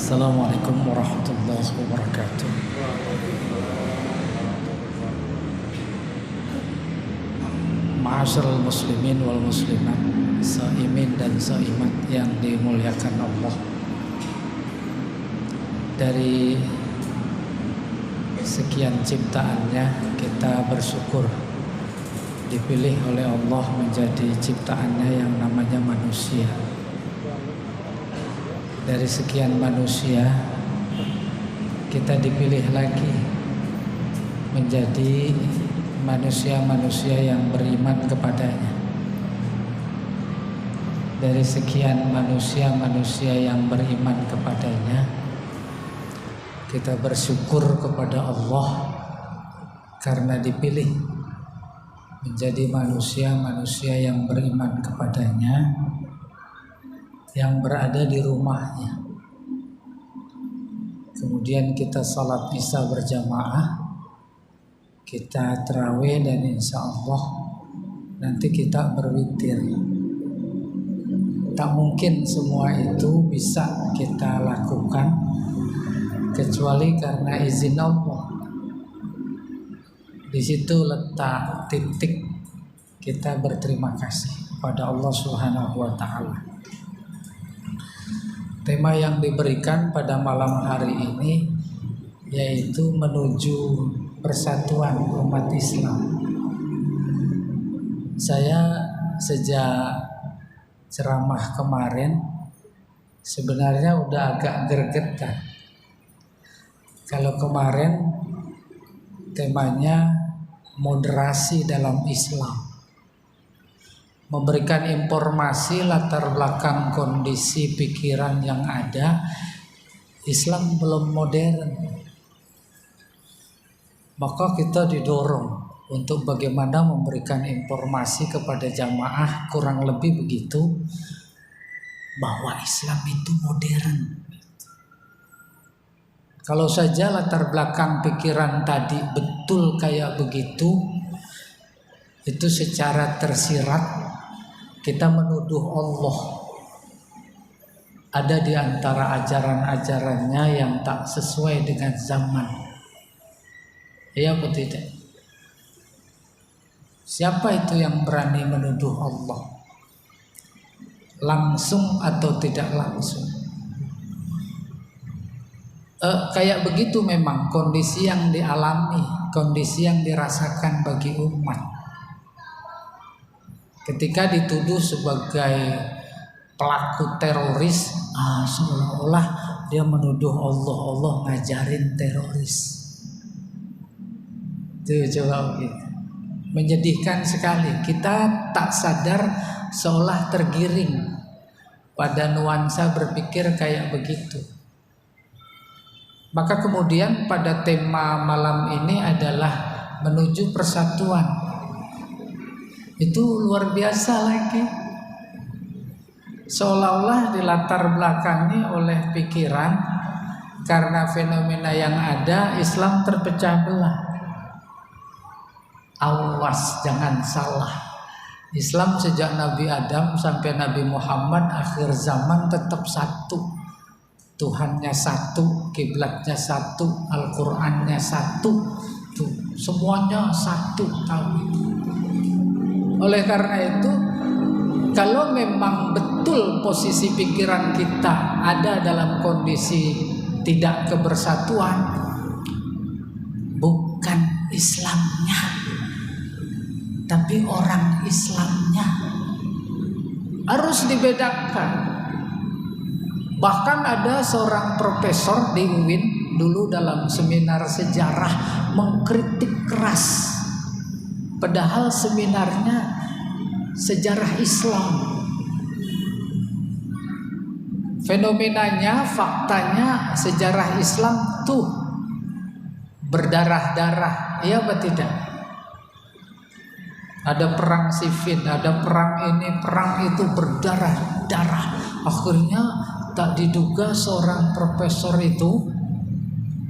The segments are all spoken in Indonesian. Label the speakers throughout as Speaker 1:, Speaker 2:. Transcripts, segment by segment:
Speaker 1: Assalamualaikum warahmatullahi wabarakatuh. Ma'asyiral muslimin wal muslimat, shaimin dan shaimat yang dimuliakan Allah. Dari sekian ciptaannya, kita bersyukur dipilih oleh Allah menjadi ciptaannya yang namanya manusia. Dari sekian manusia, kita dipilih lagi menjadi manusia-manusia yang beriman kepadanya. Dari sekian manusia-manusia yang beriman kepadanya, kita bersyukur kepada Allah karena dipilih menjadi manusia-manusia yang beriman kepadanya, yang berada di rumahnya. Kemudian kita salat isya berjamaah, kita tarawih, dan insya Allah nanti kita berwitir. Tak mungkin semua itu bisa kita lakukan kecuali karena izin Allah. Di situ letak titik kita berterima kasih kepada Allah Subhanahu wa Ta'ala. Tema yang diberikan pada malam hari ini yaitu menuju persatuan umat Islam. Saya sejak ceramah kemarin sebenarnya udah agak gregetan. Kalau kemarin temanya moderasi dalam Islam, memberikan informasi latar belakang kondisi pikiran yang ada. Islam belum modern, maka kita didorong untuk bagaimana memberikan informasi kepada jamaah, kurang lebih begitu, bahwa Islam itu modern. Kalau saja latar belakang pikiran tadi betul kayak begitu, itu secara tersirat kita menuduh Allah ada di antara ajaran-ajarannya yang tak sesuai dengan zaman. Iya atau tidak? Siapa itu yang berani menuduh Allah? Langsung atau tidak langsung? Kayak begitu memang kondisi yang dialami, kondisi yang dirasakan bagi umat. Ketika dituduh sebagai pelaku teroris, seolah-olah dia menuduh Allah ngajarin teroris. Tuh coba gitu. Menyedihkan sekali. Kita tak sadar seolah tergiring pada nuansa berpikir kayak begitu. Maka kemudian pada tema malam ini adalah menuju persatuan. Itu luar biasa lagi. Seolah-olah dilatar belakangi oleh pikiran karena fenomena yang ada, Islam terpecah belah. Awas, jangan salah. Islam sejak Nabi Adam sampai Nabi Muhammad akhir zaman tetap satu. Tuhannya satu, kiblatnya satu, Al-Qur'annya satu. Tuh, semuanya satu, tahu itu. Oleh karena itu, kalau memang betul posisi pikiran kita ada dalam kondisi tidak kebersatuan, bukan Islamnya, tapi orang Islamnya harus dibedakan. Bahkan ada seorang profesor di UIN dulu dalam seminar sejarah mengkritik keras. Padahal seminarnya sejarah Islam. Fenomenanya, faktanya sejarah Islam tuh berdarah-darah. Iya apa tidak? Ada perang Siffin, ada perang ini, perang itu, berdarah-darah. Akhirnya tak diduga seorang profesor itu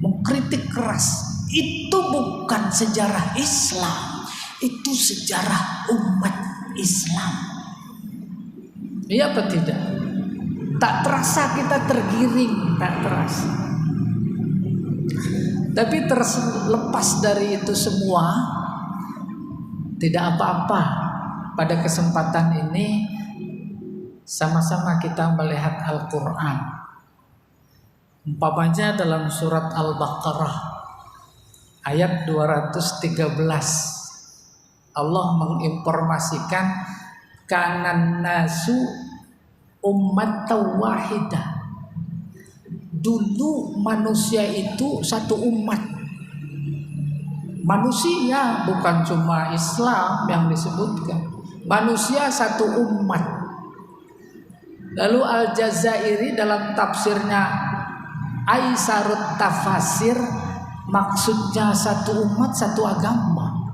Speaker 1: mengkritik keras. Itu bukan sejarah Islam, itu sejarah umat Islam. Iya apa tidak? Tak terasa kita tergiring, tak terasa. Tapi terlepas dari itu semua, tidak apa-apa. Pada kesempatan ini sama-sama kita melihat Al-Quran. Umpamanya dalam surat Al-Baqarah ayat 213, Allah menginformasikan kanan nasu ummatan wahidah. Dulu manusia itu satu umat. Manusia bukan cuma Islam yang disebutkan. Manusia satu umat. Lalu Al-Jazairi dalam tafsirnya Aisarut Tafasir, maksudnya satu umat, satu agama.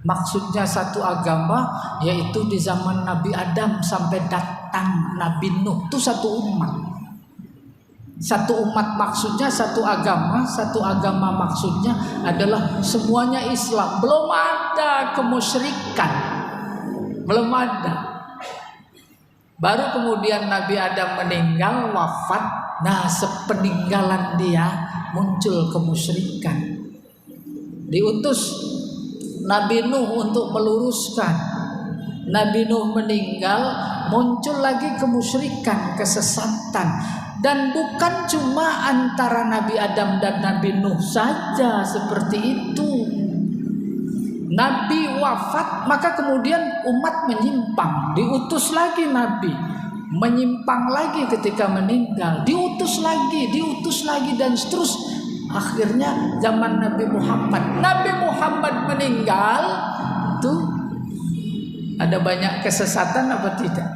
Speaker 1: Maksudnya satu agama yaitu di zaman Nabi Adam sampai datang Nabi Nuh, itu satu umat. Satu umat maksudnya satu agama maksudnya adalah semuanya Islam. Belum ada kemusyrikan, belum ada. Baru kemudian Nabi Adam meninggal, wafat. Nah, sepeninggalan dia muncul kemusyrikan. Diutus Nabi Nuh untuk meluruskan. Nabi Nuh meninggal, muncul lagi kemusyrikan, kesesatan. Dan bukan cuma antara Nabi Adam dan Nabi Nuh saja seperti itu. Nabi wafat, maka kemudian umat menyimpang. Diutus lagi Nabi, menyimpang lagi ketika meninggal. Diutus lagi dan seterusnya. Akhirnya zaman Nabi Muhammad meninggal, itu ada banyak kesesatan apa tidak?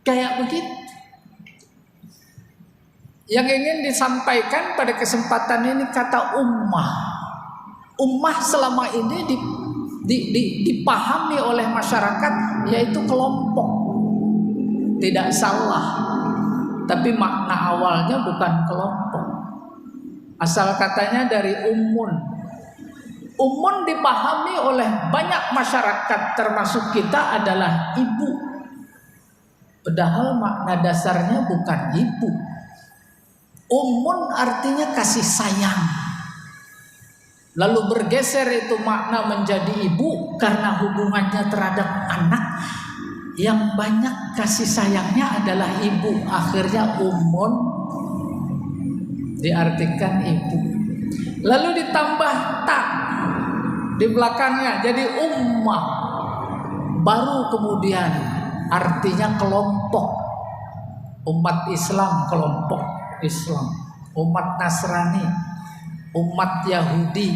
Speaker 1: Kayak begitu. Yang ingin disampaikan pada kesempatan ini kata ummah. Ummah selama ini dipahami oleh masyarakat yaitu kelompok. Tidak salah, tapi makna awalnya bukan kelompok. Asal katanya dari ummun. Ummun dipahami oleh banyak masyarakat termasuk kita adalah ibu. Padahal makna dasarnya bukan ibu. Ummun artinya kasih sayang. Lalu bergeser itu makna menjadi ibu karena hubungannya terhadap anak. Yang banyak kasih sayangnya adalah ibu. Akhirnya ummun diartikan ibu. Lalu ditambah tak di belakangnya jadi ummah. Baru kemudian artinya kelompok. Umat Islam kelompok Islam, umat Nasrani, umat Yahudi,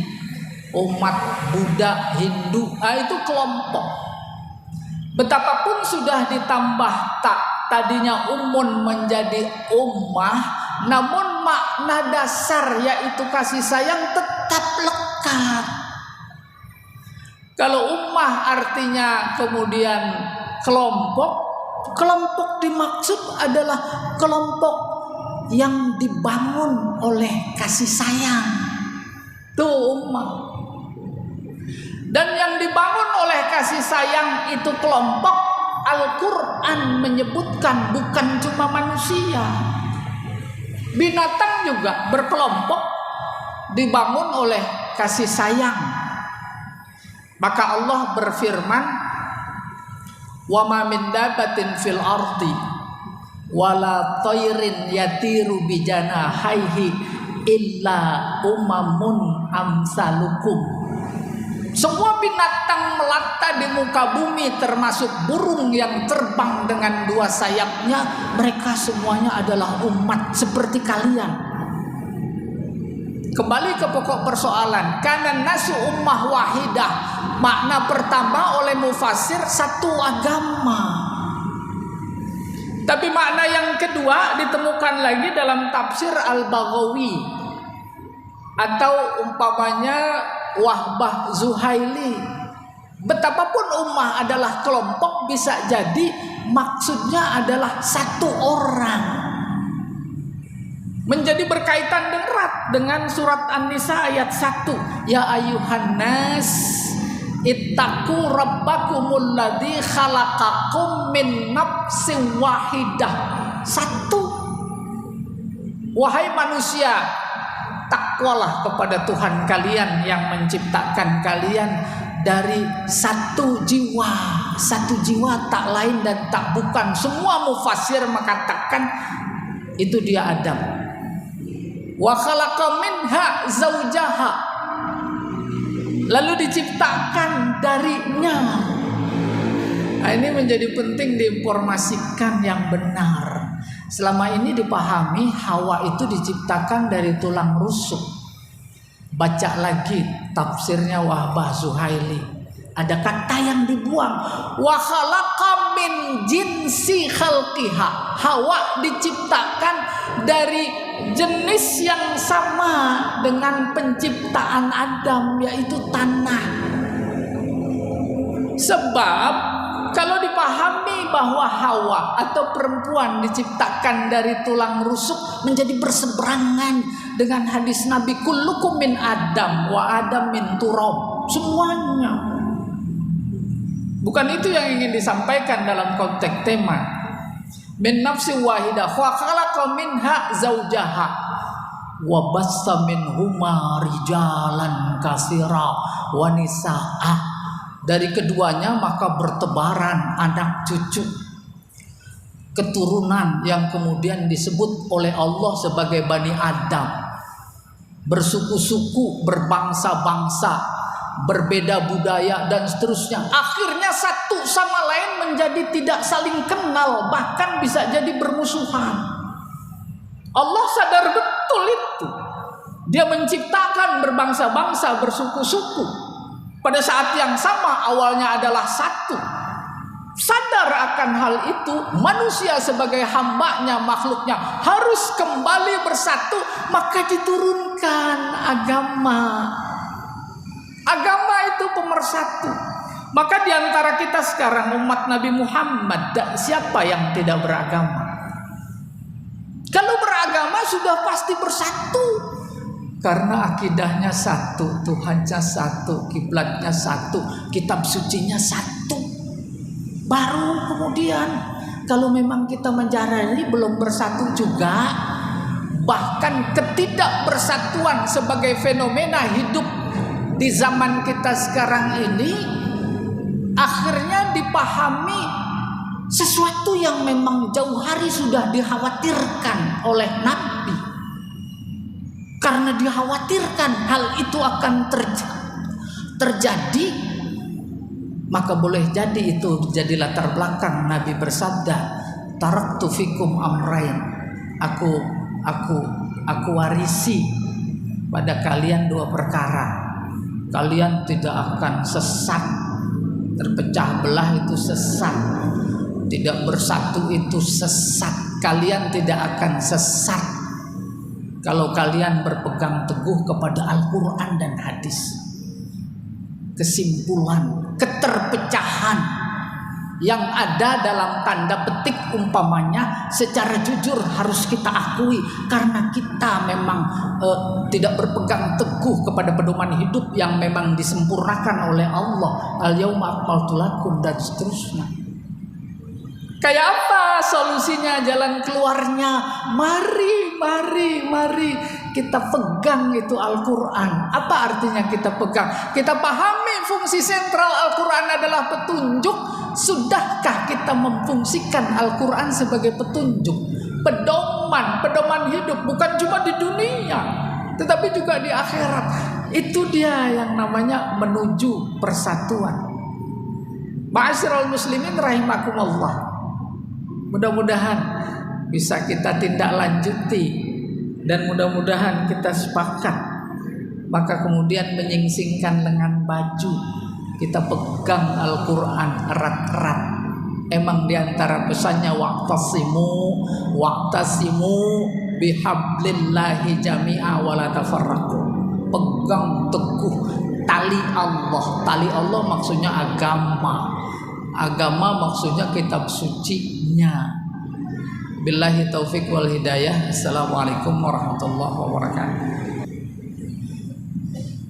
Speaker 1: umat Buddha, Hindu, itu kelompok. Betapapun sudah ditambah tak, tadinya ummun menjadi ummah, namun makna dasar yaitu kasih sayang tetap lekat. Kalau ummah artinya kemudian kelompok, kelompok dimaksud adalah kelompok yang dibangun oleh kasih sayang. Tuh ummah. Dan yang dibangun oleh kasih sayang itu kelompok, Al-Quran menyebutkan bukan cuma manusia. Binatang juga berkelompok dibangun oleh kasih sayang. Maka Allah berfirman, "Wa ma min dabatin fil ardi wala tayrin yatiru bijanahihi illa umamun amsalukum." Semua binatang melata di muka bumi termasuk burung yang terbang dengan dua sayapnya, mereka semuanya adalah umat seperti kalian. Kembali ke pokok persoalan, kanan nasu ummah wahidah. Makna pertama oleh mufassir satu agama. Tapi makna yang kedua ditemukan lagi dalam tafsir Al-Baghawi atau umpamanya Wahbah Zuhaili. Betapapun ummah adalah kelompok, bisa jadi maksudnya adalah satu orang. Menjadi berkaitan erat dengan surat An-Nisa ayat 1. Ya ayuhan nas Ittaqu rabbakumul ladzi khalaqakum min nafsin wahidah. Satu. Wahai manusia, takwalah kepada Tuhan kalian yang menciptakan kalian dari satu jiwa. Satu jiwa tak lain dan tak bukan. Semua mufassir mengatakan itu dia Adam. Wa khalaqa minha zaujaha. Lalu diciptakan darinya. Nah, ini menjadi penting diinformasikan yang benar. Selama ini dipahami Hawa itu diciptakan dari tulang rusuk. Baca lagi tafsirnya Wahbah Zuhaili. Ada kata yang dibuang. Wa khalaqa min jinsi khalqiha. Hawa diciptakan dari jenis yang sama dengan penciptaan Adam, yaitu tanah. Sebab kalau dipahami bahwa Hawa atau perempuan diciptakan dari tulang rusuk, menjadi berseberangan dengan hadis Nabi kullukum min Adam wa Adam min turab. Semuanya. Bukan itu yang ingin disampaikan dalam konteks tema. Min nafsi wahidah wa khalaqa minha zaujaha wa bassa minhuma rijalan katsira wa nisaa. Dari keduanya maka bertebaran anak cucu, keturunan yang kemudian disebut oleh Allah sebagai Bani Adam. Bersuku-suku, berbangsa-bangsa, berbeda budaya dan seterusnya. Akhirnya satu sama lain menjadi tidak saling kenal, bahkan bisa jadi bermusuhan. Allah sadar betul itu. Dia menciptakan berbangsa-bangsa, bersuku-suku. Pada saat yang sama awalnya adalah satu. Sadar akan hal itu, manusia sebagai hambanya, makhluknya harus kembali bersatu, maka diturunkan agama. Agama itu pemersatu. Maka diantara kita sekarang umat Nabi Muhammad, siapa yang tidak beragama? Kalau beragama sudah pasti bersatu. Karena akidahnya satu, Tuhannya satu, kiblatnya satu, kitab sucinya satu. Baru kemudian kalau memang kita menjalani belum bersatu juga, bahkan ketidakbersatuan sebagai fenomena hidup di zaman kita sekarang ini, akhirnya dipahami sesuatu yang memang jauh hari sudah dikhawatirkan oleh Nabi. Karena dikhawatirkan hal itu akan terjadi, maka boleh jadi itu jadi latar belakang Nabi bersabda, taraktu fikum amrain. Aku warisi pada kalian dua perkara. Kalian tidak akan sesat. Terpecah belah itu sesat. Tidak bersatu itu sesat. Kalian tidak akan sesat kalau kalian berpegang teguh kepada Al-Quran dan hadis. Kesimpulan, keterpecahan yang ada dalam tanda petik umpamanya secara jujur harus kita akui, karena kita memang tidak berpegang teguh kepada pedoman hidup yang memang disempurnakan oleh Allah. Al-yauma akmaltu lakum dan seterusnya. Kayak apa solusinya, jalan keluarnya? Mari kita pegang itu Al-Quran. Apa artinya kita pegang? Kita pahami fungsi sentral Al-Quran adalah petunjuk. Sudahkah kita memfungsikan Al-Quran sebagai petunjuk? Pedoman hidup, bukan cuma di dunia, tetapi juga di akhirat. Itu dia yang namanya menuju persatuan. Ma'asyiral muslimin rahimakumullah. Mudah-mudahan bisa kita tindak lanjuti dan mudah-mudahan kita sepakat. Maka kemudian menyingsingkan lengan baju, kita pegang Al-Quran erat-erat. Emang diantara pesannya waqtasimu bihablillahi jami'a wa la tafarraqu. Pegang teguh tali Allah. Tali Allah maksudnya agama. Agama maksudnya kitab sucinya. Billahi taufiq wal hidayah. Assalamualaikum warahmatullahi wabarakatuh.